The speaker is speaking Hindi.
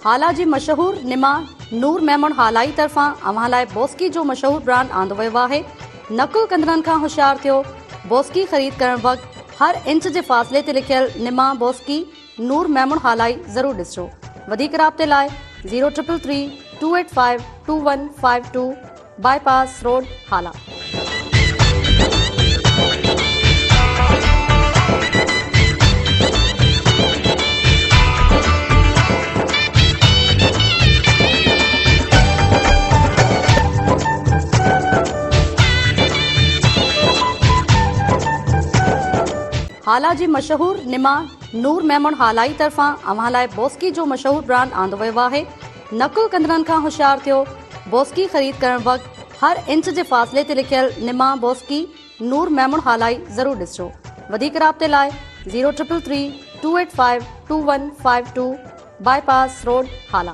हाला जी मशहूर निमा नूर मेमन हालाई तरफां अव्हां लाइ बोस्की जो मशहूर ब्रांड आंदो वियो आहे। नकुल कंदड़नि खां होशियार थियो। बोस्की ख़रीद करण वक़्तु हर इंच जे फ़ासिले ते लिखियल निमा बोस्की नूर मेमन हालाई ज़रूर ॾिसजो। वधीक राब्ते लाइ 0332852152 बाईपास रोड हाला। हाला जी मशहूर निमा नूर मेमन हालाई तरफां अव्हां लाइ बोस्की जो मशहूर ब्रांड आंदो वियो आहे। नकुल कंदड़नि खां होशियार थियो। बोस्की ख़रीद करण वक़्तु हर इंच जे फ़ासिले ते लिखियल निमा बोस्की नूर मेमन हालाई ज़रूर ॾिसजो। वधीक राब्ते लाइ 0332852152 बाईपास रोड हाला।